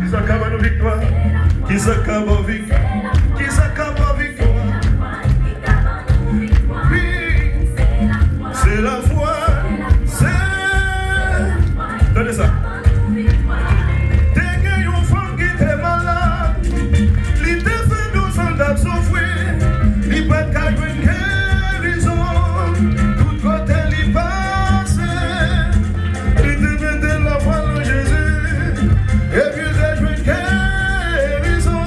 s'accable nos victoires, qui s'accable nos victoires, qui s'accable nos victoires. Oui, c'est la foi, c'est. Donnez ça. T'es gagné une femme qui était malade, il t'a fait nos soldats souffrir, il peut pas gagner une guérison, tout côté il passe, il te met la foi en Jésus, et puis il a joué une guérison.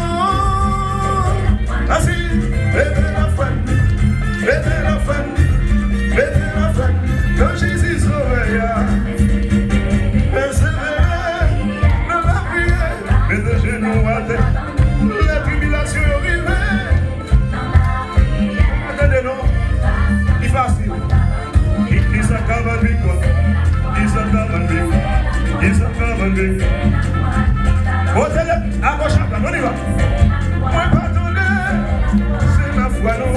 Ainsi, mettez la foi, mettez la foi, mettez la foi, quand Jésus sauve. La tribulation est arrivée. Attendez, non. Il est facile. Il s'accable avec toi. Il s'accable avec toi. Il s'accable avec toi. Au télé, à gauche, on y va. Moi, pardonnez. C'est la foi, non.